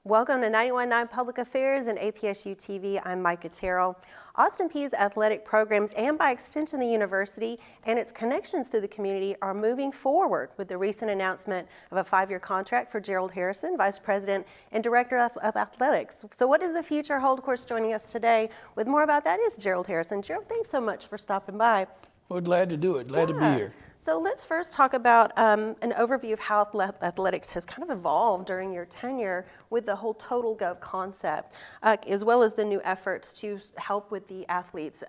Welcome to 91.9 Public Affairs and APSU-TV. I'm Micca Terrell. Austin Peay's athletic programs and by extension the university and its connections to the community are moving forward with the recent announcement of a 5-year contract for Gerald Harrison, Vice President and Director of Athletics. So what does the future hold? Of course, joining us today with more about that is Gerald Harrison. Gerald, thanks so much for stopping by. We're glad to do it. Glad to be here. So let's first talk about an overview of how athletics has kind of evolved during your tenure with the whole Total Gov concept, as well as the new efforts to help with the athletes'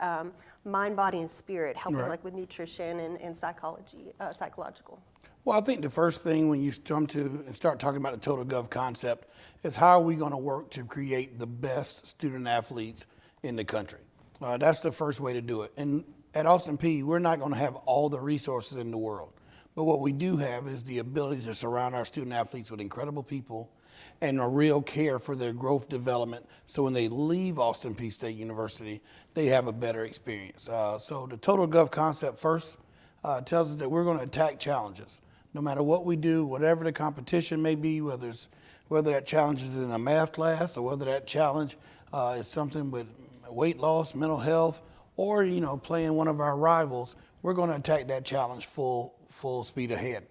mind, body, and spirit, helping like with nutrition and psychological. Well, I think the first thing when you come to and start talking about the Total Gov concept is how are we going to work to create the best student athletes in the country. That's the first way to do it. And at Austin Peay, we're not going to have all the resources in the world, but what we do have is the ability to surround our student athletes with incredible people and a real care for their growth development, so when they leave Austin Peay State University, they have a better experience. So the Total Gov concept first tells us that we're going to attack challenges. No matter what we do, whatever the competition may be, whether that challenge is in a math class or whether that challenge is something with weight loss, mental health, or playing one of our rivals, we're going to attack that challenge full speed ahead.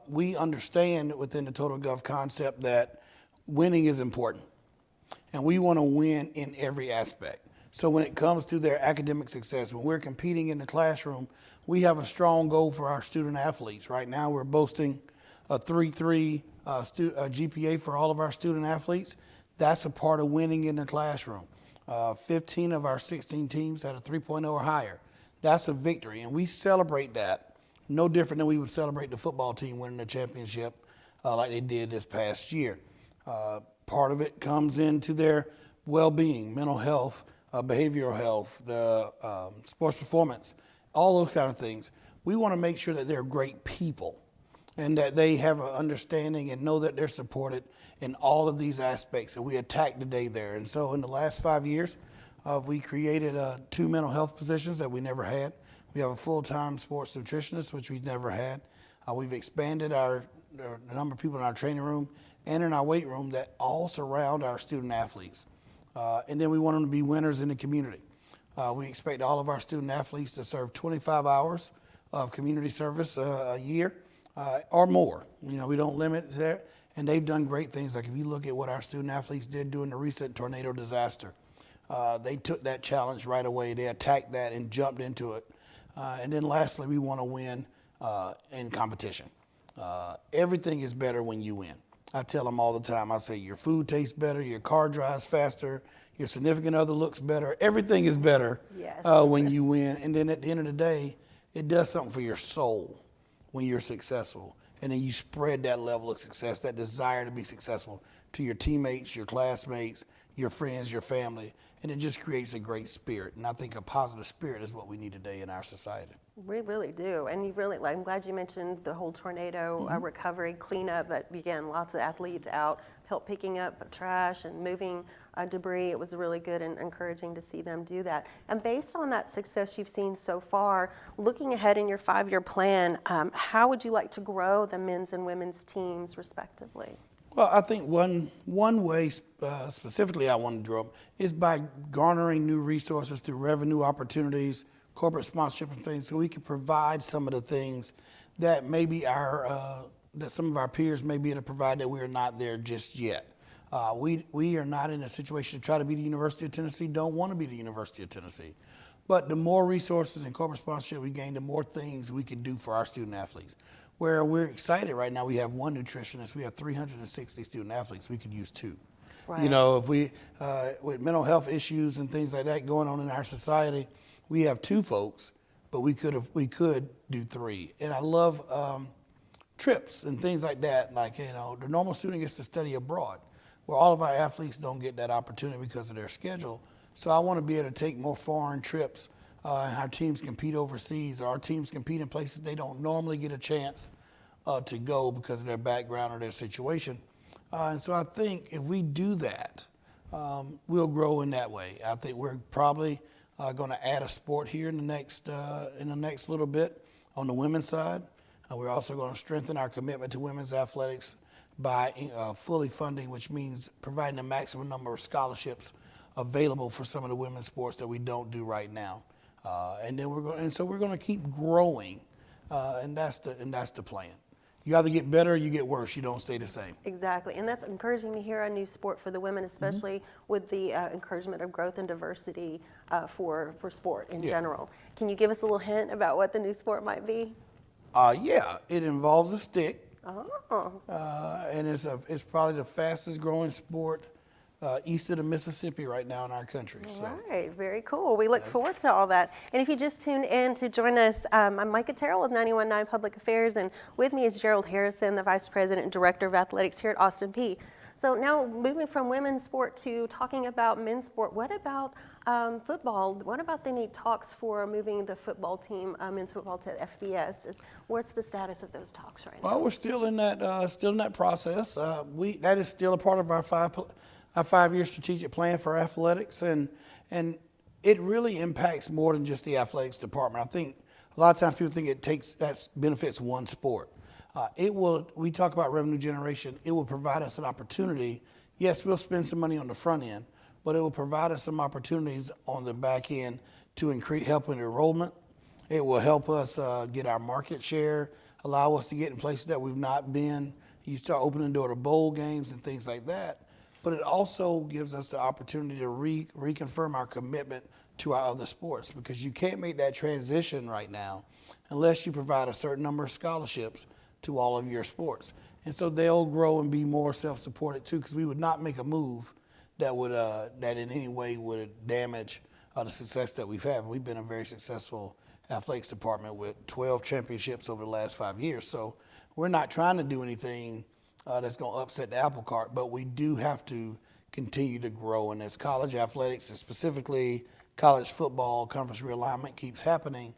We understand within the Total Gov concept that winning is important, and we want to win in every aspect. So when it comes to their academic success, when we're competing in the classroom, we have a strong goal for our student athletes. Right now we're boasting a 3.3 GPA for all of our student athletes. That's a part of winning in the classroom. 15 of our 16 teams had a 3.0 or higher. That's a victory, and we celebrate that no different than we would celebrate the football team winning the championship like they did this past year. Part of it comes into their well-being, mental health, behavioral health, the sports performance, all those kind of things. We want to make sure that they're great people and that they have an understanding and know that they're supported in all of these aspects, and we attack the day there. And so in the last 5 years, we created 2 mental health positions that we never had. We have a full-time sports nutritionist, which we've never had. We've expanded the number of people in our training room and in our weight room that all surround our student athletes. And then we want them to be winners in the community. We expect all of our student athletes to serve 25 hours of community service a year or more. We don't limit there. And they've done great things. Like if you look at what our student athletes did during the recent tornado disaster, they took that challenge right away. They attacked that and jumped into it. And then lastly, we want to win in competition. Everything is better when you win. I tell them all the time, I say your food tastes better, your car drives faster, your significant other looks better. Everything is better when you win. And then at the end of the day, it does something for your soul when you're successful. And then you spread that level of success, that desire to be successful to your teammates, your classmates, your friends, your family, and it just creates a great spirit. And I think a positive spirit is what we need today in our society. We really do. And I'm glad you mentioned the whole tornado recovery, cleanup, but again, lots of athletes out, help picking up trash and moving debris. It was really good and encouraging to see them do that. And based on that success you've seen so far, looking ahead in your 5-year plan, how would you like to grow the men's and women's teams respectively? Well, I think one way specifically I want to draw is by garnering new resources through revenue opportunities, corporate sponsorship and things, so we can provide some of the things that maybe that some of our peers may be able to provide that we are not there just yet. We are not in a situation to try to be the University of Tennessee, don't want to be the University of Tennessee. But the more resources and corporate sponsorship we gain, the more things we can do for our student athletes. Where we're excited right now, we have 1 nutritionist, we have 360 student athletes, we could use 2. Right. If we, with mental health issues and things like that going on in our society, we have 2 folks, but we could do 3. And I love trips and things like that. Like, the normal student gets to study abroad, where all of our athletes don't get that opportunity because of their schedule. So I want to be able to take more foreign trips. Our teams compete overseas, or our teams compete in places they don't normally get a chance to go because of their background or their situation. And so I think if we do that, we'll grow in that way. I think we're probably going to add a sport here in the next little bit on the women's side. We're also going to strengthen our commitment to women's athletics by fully funding, which means providing a maximum number of scholarships available for some of the women's sports that we don't do right now. So we're going to keep growing, and that's the plan. You either get better or you get worse. You don't stay the same. Exactly, and that's encouraging to hear a new sport for the women, especially with the encouragement of growth and diversity for sport in general. Can you give us a little hint about what the new sport might be? Yeah, it involves a stick, Oh, and it's probably the fastest growing sport east of the Mississippi right now in our country. So. right, very cool. We look forward to all that. And if you just tuned in to join us, I'm Micca Terrell with 91.9 Public Affairs, and with me is Gerald Harrison, the Vice President and Director of Athletics here at Austin Peay. So now moving from women's sport to talking about men's sport, what about football? What about the need talks for moving the football team, men's football, to FBS? What's the status of those talks right now? Well, we're still in that process. That is still a part of our five-year strategic plan for athletics, and it really impacts more than just the athletics department. I think a lot of times people think that benefits one sport. We talk about revenue generation. It will provide us an opportunity. Yes, we'll spend some money on the front end, but it will provide us some opportunities on the back end to help with enrollment. It will help us get our market share, allow us to get in places that we've not been. You start opening the door to bowl games and things like that. But it also gives us the opportunity to reconfirm our commitment to our other sports, because you can't make that transition right now unless you provide a certain number of scholarships to all of your sports. And so they'll grow and be more self-supported too, because we would not make a move that in any way would damage the success that we've had. We've been a very successful athletics department with 12 championships over the last 5 years. So we're not trying to do anything that's going to upset the apple cart, but we do have to continue to grow. And as college athletics, and specifically college football conference realignment keeps happening,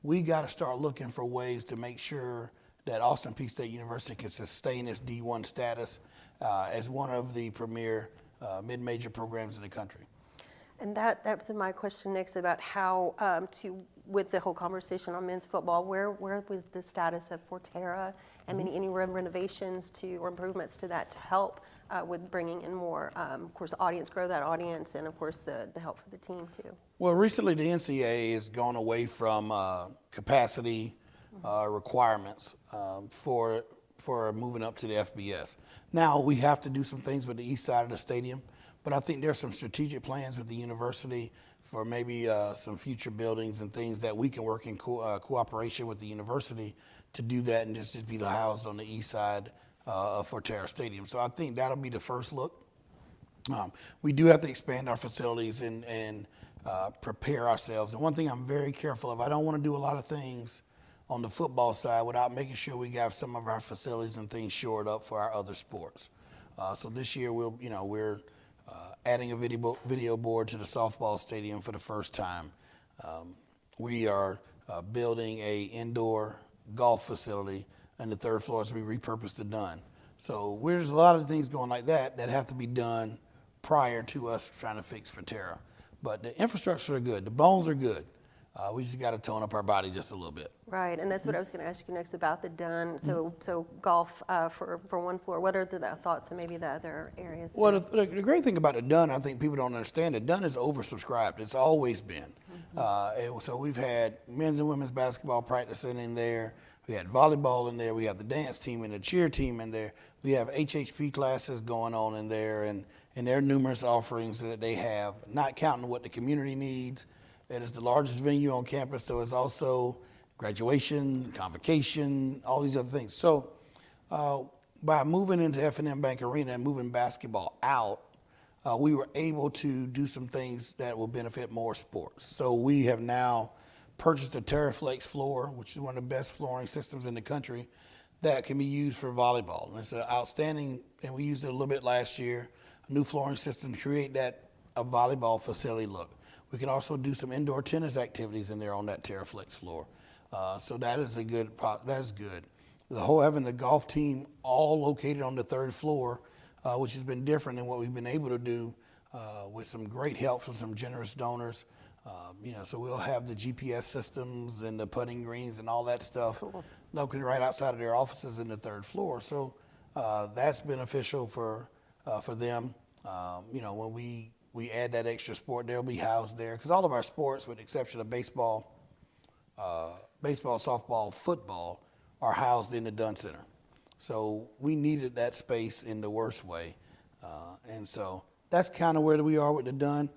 we got to start looking for ways to make sure that Austin Peay State University can sustain its D1 status as one of the premier mid-major programs in the country. And that's my question next about how with the whole conversation on men's football, where was the status of Forterra and any renovations or improvements to that to help with bringing in more, of course, grow that audience, and of course the help for the team too. Well, recently the NCAA has gone away from capacity requirements for moving up to the FBS. Now we have to do some things with the east side of the stadium, but I think there's some strategic plans with the university for maybe some future buildings and things that we can work in cooperation with the university to do that, and just be housed on the east side of Forterra Stadium. So I think that'll be the first look. We do have to expand our facilities and prepare ourselves. And one thing I'm very careful of, I don't want to do a lot of things on the football side without making sure we have some of our facilities and things shored up for our other sports. So this year we're adding a video board to the softball stadium for the first time. We are building a indoor golf facility on the third floor as we repurposed the Dunn. So there's a lot of things going like that have to be done prior to us trying to fix Forterra. But the infrastructure are good. The bones are good. We just got to tone up our body just a little bit. Right, and that's what I was going to ask you next about the Dunn. So golf for one floor. What are the thoughts and maybe the other areas? Well, the great thing about the Dunn, I think people don't understand, the Dunn is oversubscribed. It's always been. So we've had men's and women's basketball practicing in there. We had volleyball in there. We have the dance team and the cheer team in there. We have HHP classes going on in there, and there are numerous offerings that they have, not counting what the community needs. It is the largest venue on campus, so it's also graduation, convocation, all these other things. So by moving into F&M Bank Arena and moving basketball out, we were able to do some things that will benefit more sports. So we have now purchased a TerraFlex floor, which is one of the best flooring systems in the country, that can be used for volleyball. And it's an outstanding, and we used it a little bit last year, a new flooring system to create a volleyball facility look. We can also do some indoor tennis activities in there on that TerraFlex floor. So that is that's good. Having the golf team all located on the third floor, which has been different than what we've been able to do with some great help from some generous donors. So we'll have the GPS systems and the putting greens and all that stuff located right outside of their offices in the third floor. So That's beneficial for them. When we add that extra sport, they'll be housed there because all of our sports, with the exception of baseball, softball, football, are housed in the Dunn Center. So we needed that space in the worst way. And so that's kind of where we are with the Dunn.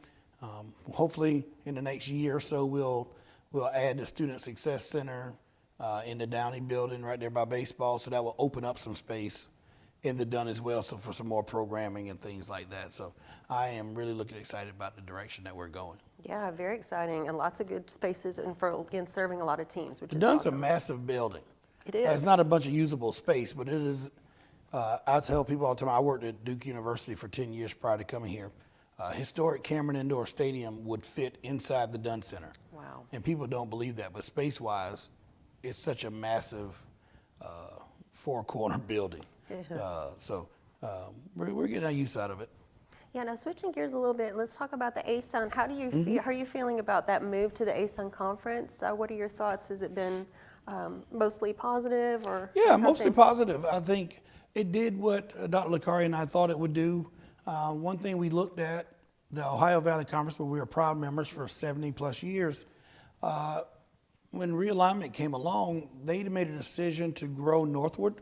Hopefully in the next year or so, we'll add the Student Success Center in the Downey building right there by baseball. So that will open up some space in the Dunn as well, so for some more programming and things like that. So I am really excited about the direction that we're going. Yeah, very exciting, and lots of good spaces, and for, again, serving a lot of teams, which The is Dunn's awesome. a massive building. It is. It's not a bunch of usable space, but it is. I tell people all the time, I worked at Duke University for 10 years prior to coming here. Historic Cameron Indoor Stadium would fit inside the Dunn Center. Wow. And people don't believe that, but space-wise, it's such a massive four-corner building. We're getting our use out of it. Yeah, now switching gears a little bit, let's talk about the ASUN. How do you feel? How are you feeling about that move to the ASUN conference? What are your thoughts? Has it been mostly positive, or? Yeah, mostly positive. I think it did what Dr. Licari and I thought it would do. One thing we looked at, the Ohio Valley Conference, where we were proud members for 70 plus years, when realignment came along, they made a decision to grow northward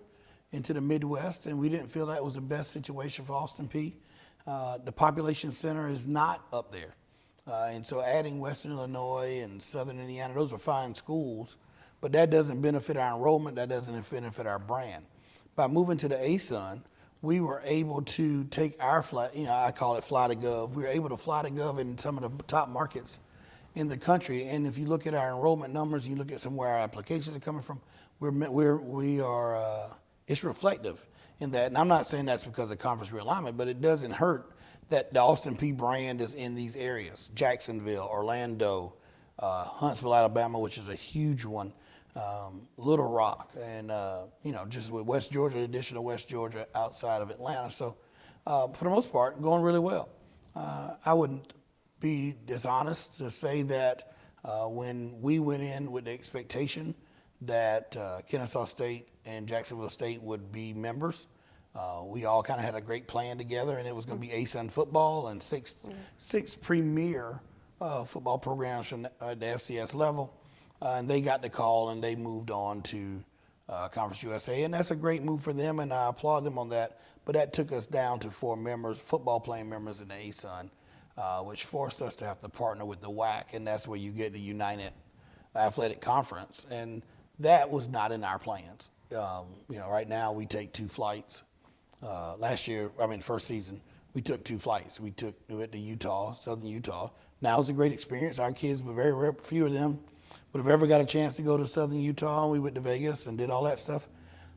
into the Midwest, and we didn't feel that was the best situation for Austin Peay. The population center is not up there. And so adding Western Illinois and Southern Indiana, those are fine schools, but that doesn't benefit our enrollment, that doesn't benefit our brand. By moving to the ASUN, we were able to take our flight, I call it fly to gov. We were able to fly to gov in some of the top markets in the country. And if you look at our enrollment numbers, you look at where our applications are coming from, it's reflective in that. And I'm not saying that's because of conference realignment, but it doesn't hurt that the Austin Peay brand is in these areas. Jacksonville, Orlando, Huntsville, Alabama, which is a huge one, Little Rock, and just with West Georgia, the addition of West Georgia outside of Atlanta. So for the most part, going really well. I wouldn't be dishonest to say that when we went in with the expectation that Kennesaw State and Jacksonville State would be members, we all kind of had a great plan together, and it was going to be ASUN football and six premier football programs from the FCS level. And they got the call, and they moved on to Conference USA, and that's a great move for them, and I applaud them on that. But that took us down to 4 members, football playing members in the ASUN, which forced us to have to partner with the WAC, and that's where you get the United Athletic Conference, and that was not in our plans. Right now we take 2 flights. First season, we took 2 flights. We went to Utah, Southern Utah. Now it was a great experience. Our kids were very rare, few of them would have ever got a chance to go to Southern Utah. We went to Vegas and did all that stuff.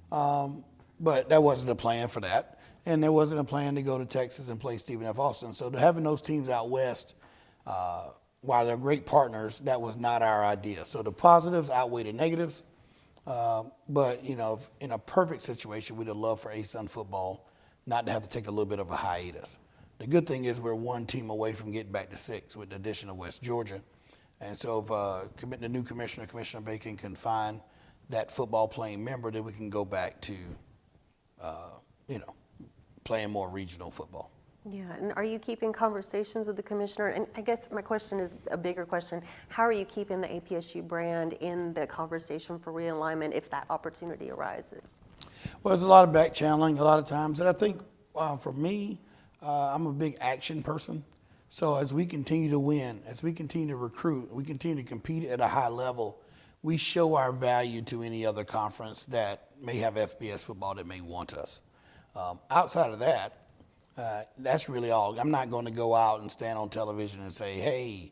But that wasn't a plan for that. And there wasn't a plan to go to Texas and play Stephen F. Austin. So having those teams out west, while they're great partners, that was not our idea. So the positives outweigh the negatives. But in a perfect situation, we'd have loved for ASUN football not to have to take a little bit of a hiatus. The good thing is we're 1 team away from getting back to 6 with the addition of West Georgia. And so if the new commissioner, Commissioner Bacon, can find that football playing member, then we can go back to, playing more regional football. Yeah, and are you keeping conversations with the commissioner? And I guess my question is a bigger question. How are you keeping the APSU brand in the conversation for realignment if that opportunity arises? Well, there's a lot of back channeling a lot of times. And I think for me, I'm a big action person. So as we continue to win, as we continue to recruit, we continue to compete at a high level, we show our value to any other conference that may have FBS football that may want us. Outside of that, that's really all. I'm not going to go out and stand on television and say, hey,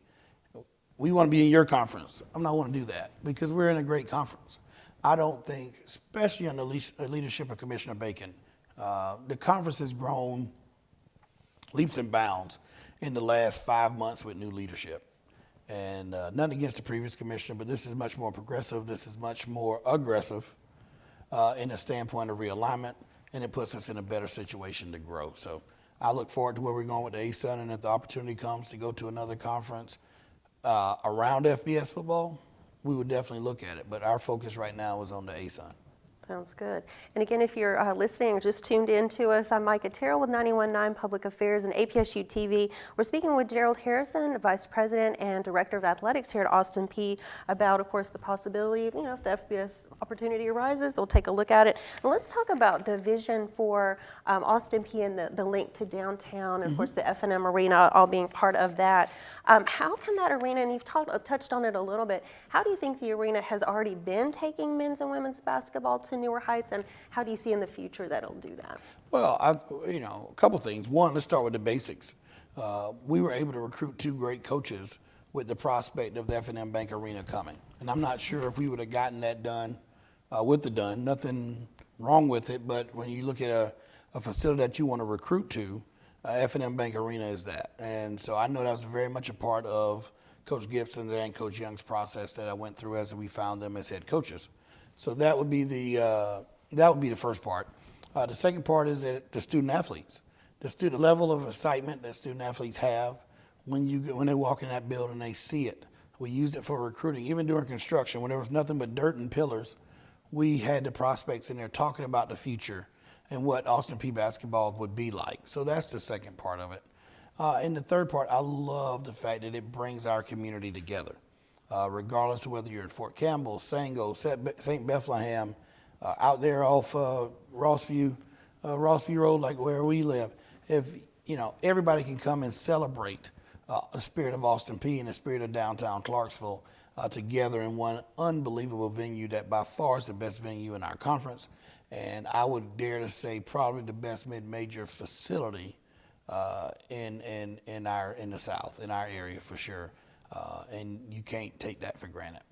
we want to be in your conference. I'm not going to do that because we're in a great conference. I don't think, especially under the leadership of Commissioner Bacon, the conference has grown leaps and bounds in the last 5 months with new leadership. And nothing against the previous commissioner, but this is much more progressive. This is much more aggressive in the standpoint of realignment, and it puts us in a better situation to grow. So I look forward to where we're going with the ASUN, and if the opportunity comes to go to another conference around FBS football, we would definitely look at it. But our focus right now is on the ASUN. Sounds good. And again, if you're listening or just tuned in to us, I'm Micca Terrell with 91.9 Public Affairs and APSU-TV. We're speaking with Gerald Harrison, Vice President and Director of Athletics here at Austin Peay, about, of course, the possibility of, if the FBS opportunity arises, they'll take a look at it. And let's talk about the vision for Austin Peay and the link to downtown, and of course, the F&M Arena all being part of that. How can that arena, and you've touched on it a little bit, how do you think the arena has already been taking men's and women's basketball to newer heights, and how do you see in the future that it'll do that? Well, a couple things. One, let's start with the basics. We were able to recruit 2 great coaches with the prospect of the F&M Bank Arena coming. And I'm not sure if we would have gotten that done with the done. Nothing wrong with it, but when you look at a facility that you want to recruit to, F&M Bank Arena is that. And so I know that was very much a part of Coach Gibson's and Coach Young's process that I went through as we found them as head coaches. So that would be the first part. The second part is that the student athletes, the level of excitement that student athletes have when they walk in that building, they see it. We used it for recruiting, even during construction when there was nothing but dirt and pillars. We had the prospects in there talking about the future and what Austin Peay basketball would be like. So that's the second part of it. And the third part, I love the fact that it brings our community together. Regardless of whether you're at Fort Campbell, Sango, St. Bethlehem, out there off Rossview Road, like where we live. If everybody can come and celebrate the spirit of Austin Peay and the spirit of downtown Clarksville together in one unbelievable venue that by far is the best venue in our conference, and I would dare to say probably the best mid-major facility in the South, in our area for sure. And you can't take that for granted.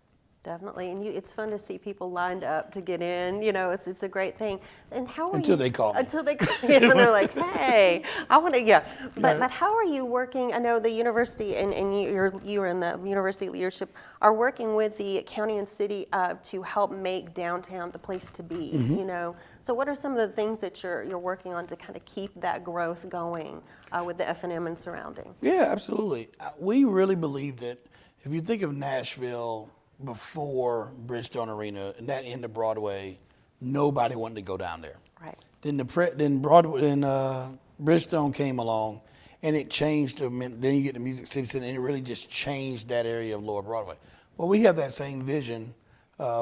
Definitely, and it's fun to see people lined up to get in. It's a great thing. And how are Until they call me. Until they call you, and they're like, "Hey, I want to." Yeah, but how are you working? I know the university and you are in the university leadership are working with the county and city to help make downtown the place to be. So what are some of the things that you're working on to kind of keep that growth going with the F&M and surrounding? Yeah, absolutely. We really believe that if you think of Nashville before Bridgestone Arena and that end of Broadway, nobody wanted to go down there. Right. Then Bridgestone came along, and it changed. Then you get the Music City Center, and it really just changed that area of Lower Broadway. Well, we have that same vision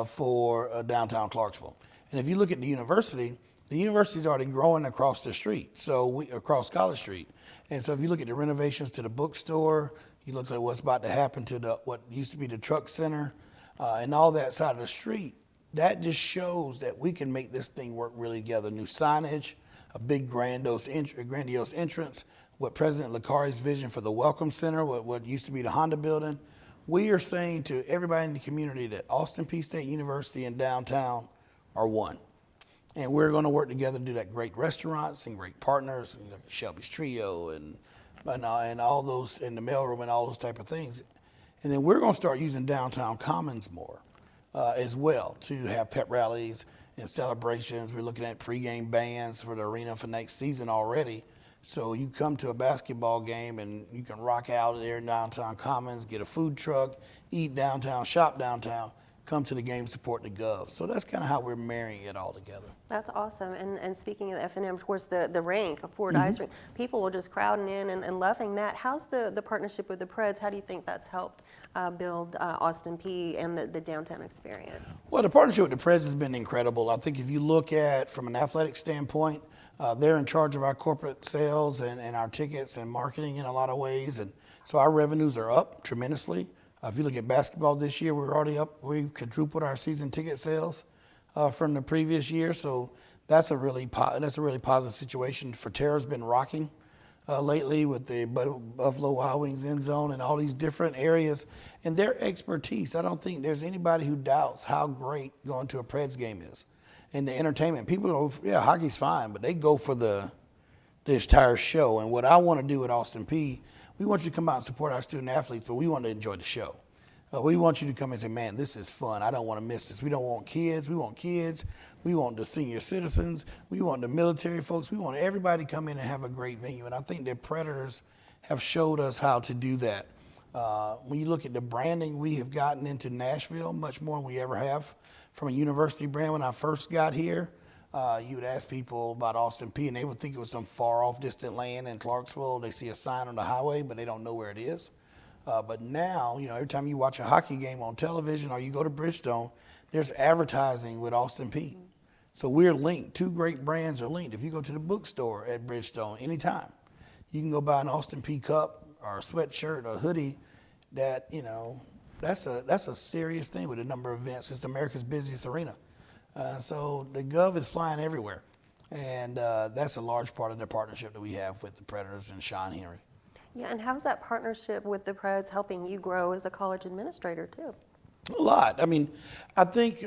for downtown Clarksville. And if you look at the university's already growing across the street, across College Street. And so if you look at the renovations to the bookstore, you look at what's about to happen to what used to be the truck center, and all that side of the street, that just shows that we can make this thing work really together. New signage, a big grandiose entrance, what President Licari's vision for the Welcome Center, what used to be the Honda building. We are saying to everybody in the community that Austin Peay State University and downtown are one. And we're going to work together to do that. Great restaurants and great partners, Shelby's Trio and all those in the mailroom and all those type of things. And then we're going to start using downtown commons more as well to have pep rallies and celebrations. We're looking at pregame bands for the arena for next season already. So you come to a basketball game and you can rock out there in downtown commons, get a food truck, eat downtown, shop downtown, come to the game, support the Gov. So that's kind of how we're marrying it all together. That's awesome. And speaking of the F&M, of course, the rink, Ford Ice Rink, people were just crowding in and loving that. How's the partnership with the Preds? How do you think that's helped build Austin Peay and the downtown experience? Well, the partnership with the Preds has been incredible. I think if you look at from an athletic standpoint, they're in charge of our corporate sales and our tickets and marketing in a lot of ways. And so our revenues are up tremendously. If you look at basketball this year, we're already up. We've quadrupled our season ticket sales from the previous year. So that's a really positive situation. Forterra's been rocking lately with the Buffalo Wild Wings end zone and all these different areas. And their expertise, I don't think there's anybody who doubts how great going to a Preds game is. And the entertainment, people go, yeah, hockey's fine, but they go for the entire show. And what I want to do at Austin Peay, we want you to come out and support our student athletes, but we want to enjoy the show. We want you to come and say, man, this is fun. I don't want to miss this. We don't want kids. We want kids. We want the senior citizens. We want the military folks. We want everybody to come in and have a great venue. And I think the Predators have showed us how to do that When you look at the branding, we have gotten into Nashville much more than we ever have from a university brand. When I first got here, you would ask people about Austin Peay, and they would think it was some far-off distant land in Clarksville. They see a sign on the highway, but they don't know where it is. But now, every time you watch a hockey game on television or you go to Bridgestone, there's advertising with Austin Peay. So we're linked. Two great brands are linked. If you go to the bookstore at Bridgestone anytime, you can go buy an Austin Peay cup or a sweatshirt or a hoodie. That's a serious thing with the number of events. It's America's busiest arena. So the Gov is flying everywhere. And that's a large part of the partnership that we have with the Predators and Sean Henry. Yeah, and how's that partnership with the Preds helping you grow as a college administrator too? A lot. I think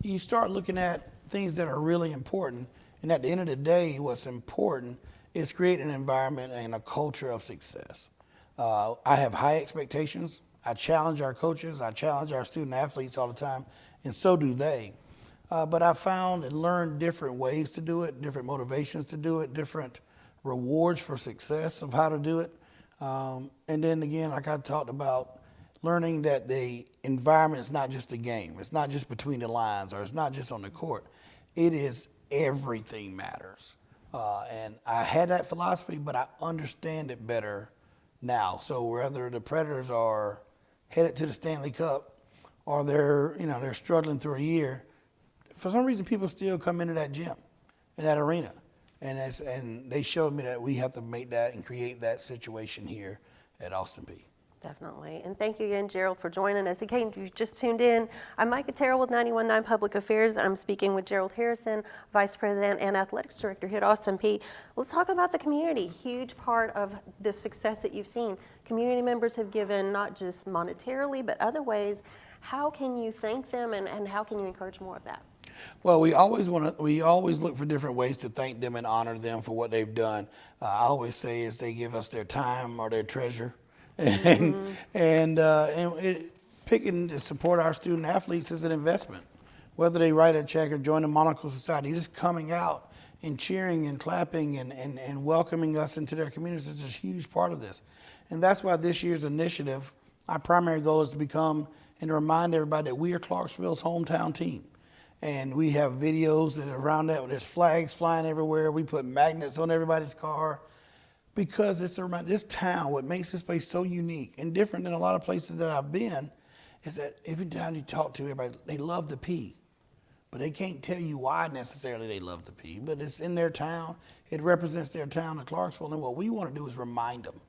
you start looking at things that are really important. And at the end of the day, what's important is creating an environment and a culture of success. I have high expectations. I challenge our coaches. I challenge our student athletes all the time, and so do they. But I found and learned different ways to do it, different motivations to do it, different rewards for success of how to do it. And then again, like I talked about, learning that the environment is not just a game. It's not just between the lines, or it's not just on the court. It is everything matters. And I had that philosophy, but I understand it better now. So whether the Predators are headed to the Stanley Cup or they're struggling through a year, for some reason people still come into that gym, in that arena. And they showed me that we have to make that and create that situation here at Austin Peay. Definitely. And thank you again, Gerald, for joining us. Again, you just tuned in. I'm Micca Terrell with 91.9 Public Affairs. I'm speaking with Gerald Harrison, Vice President and Athletics Director here at Austin Peay. Let's talk about the community. Huge part of the success that you've seen. Community members have given not just monetarily, but other ways. How can you thank them, and how can you encourage more of that? Well, we always look for different ways to thank them and honor them for what they've done. I always say is they give us their time or their treasure. Picking to support our student athletes is an investment. Whether they write a check or join the Monocle Society, just coming out and cheering and clapping and welcoming us into their communities is a huge part of this. And that's why this year's initiative, our primary goal is to become and to remind everybody that we are Clarksville's hometown team. And we have videos that are around that. There's flags flying everywhere. We put magnets on everybody's car. Because this town, what makes this place so unique and different than a lot of places that I've been, is that every time you talk to everybody, they love the Peay. But they can't tell you why necessarily they love the Peay. But it's in their town. It represents their town of Clarksville. And what we want to do is remind them.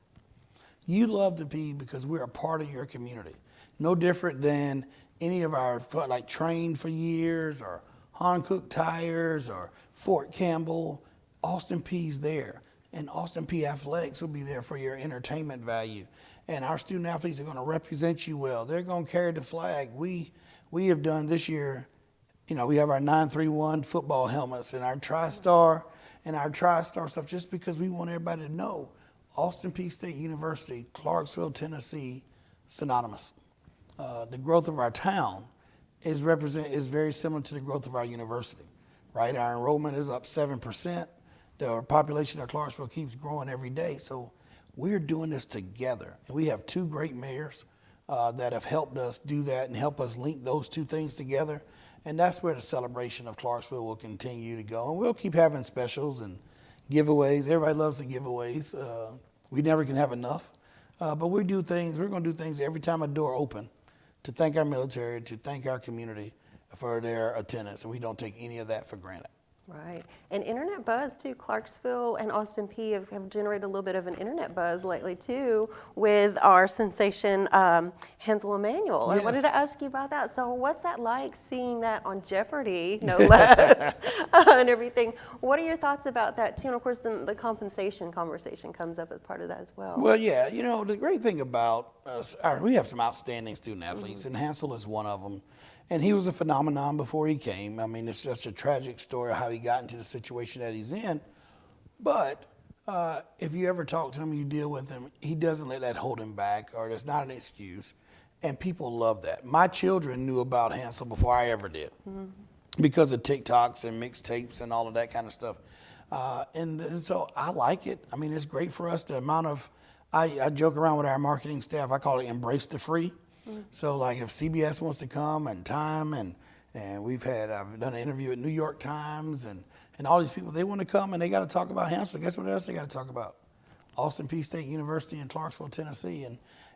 You love the Peay because we're a part of your community. No different than any of our, like Trained for Years or Hankook Tires or Fort Campbell. Austin Peay's there. And Austin Peay Athletics will be there for your entertainment value. And our student athletes are going to represent you well. They're going to carry the flag. We have done this year, we have our 931 football helmets and our TriStar stuff, just because we want everybody to know Austin Peay State University, Clarksville, Tennessee, synonymous. The growth of our town is very similar to the growth of our university, right? Our enrollment is up 7%. The population of Clarksville keeps growing every day. So we're doing this together. And we have two great mayors that have helped us do that and help us link those two things together. And that's where the celebration of Clarksville will continue to go. And we'll keep having specials and giveaways. Everybody loves the giveaways. We never can have enough. But we're going to do things every time a door opens to thank our military, to thank our community for their attendance. And we don't take any of that for granted. Right. And internet buzz, too. Clarksville and Austin Peay have generated a little bit of an internet buzz lately, too, with our sensation Hansel Emmanuel. Yes. I wanted to ask you about that. So what's that like, seeing that on Jeopardy, no less, and everything? What are your thoughts about that, too? And, of course, the compensation conversation comes up as part of that as well. Well, yeah. The great thing about us, we have some outstanding student athletes, and Hansel is one of them. And he was a phenomenon before he came. I mean, it's just a tragic story of how he got into the situation that he's in. But if you ever talk to him, you deal with him, he doesn't let that hold him back, or there's not an excuse. And people love that. My children knew about Hansel before I ever did, because of TikToks and mixtapes and all of that kind of stuff. And so I like it. I mean, it's great for us, the amount of I joke around with our marketing staff. I call it embrace the free. So like if CBS wants to come and Time and I've done an interview at New York Times and all these people, they want to come and they got to talk about Hampshire. Guess what else they got to talk about? Austin Peay State University in Clarksville, Tennessee.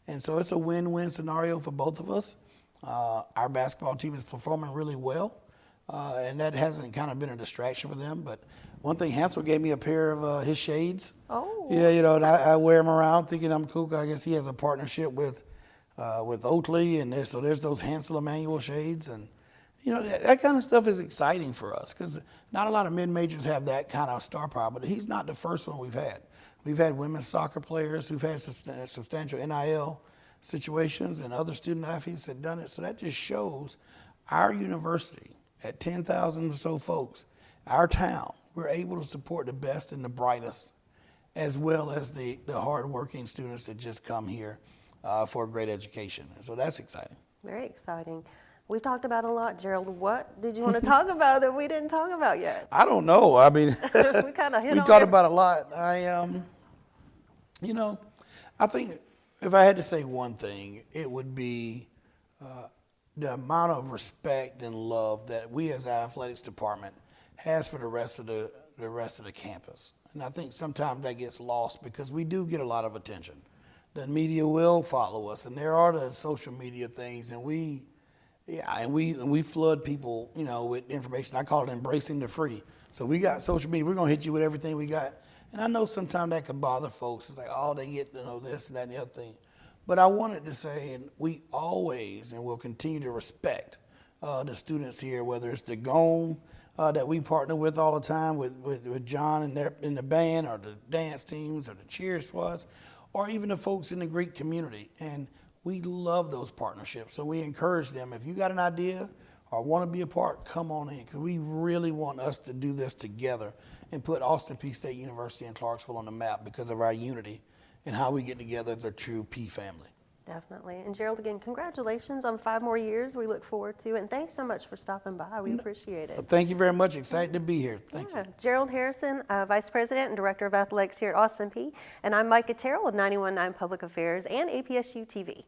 And so it's a win-win scenario for both of us. Our basketball team is performing really well. And that hasn't kind of been a distraction for them. But one thing, Hansel gave me a pair of his shades. Oh. Yeah, and I wear them around thinking I'm cool. I guess he has a partnership with Oakley, and there's those Hansel Emmanuel shades. And, that kind of stuff is exciting for us because not a lot of mid-majors have that kind of star power. But he's not the first one we've had. We've had women's soccer players who've had substantial NIL situations and other student athletes that done it. So that just shows our university at 10,000 or so folks, our town, we're able to support the best and the brightest, as well as the hardworking students that just come here for a great education. And so that's exciting. Very exciting. We've talked about a lot, Gerald. What did you want to talk about that we didn't talk about yet? I don't know. I mean, we kind of hit on talked about a lot. I think if I had to say one thing, it would be the amount of respect and love that we as our athletics department has for the rest of the campus. And I think sometimes that gets lost because we do get a lot of attention. The media will follow us, and there are the social media things, and we flood people, with information. I call it embracing the free. So we got social media. We're gonna hit you with everything we got. And I know sometimes that can bother folks. It's like, oh, they get to know this and that and the other thing. But I wanted to say, and we always and will continue to respect the students here, whether it's the GOM that we partner with all the time with John and in the band, or the dance teams, or the cheer squads, or even the folks in the Greek community. And we love those partnerships. So we encourage them, if you got an idea or want to be a part, come on in, because we really want us to do this together and put Austin Peay State University in Clarksville on the map because of our unity and how we get together as a true Peay family. Definitely. And Gerald, again, congratulations on 5 more years. We look forward to it. And thanks so much for stopping by. We appreciate it. Well, thank you very much. Excited to be here. Thank you. Gerald Harrison, Vice President and Director of Athletics here at Austin Peay. And I'm Micca Terrell with 91.9 Public Affairs and APSU-TV.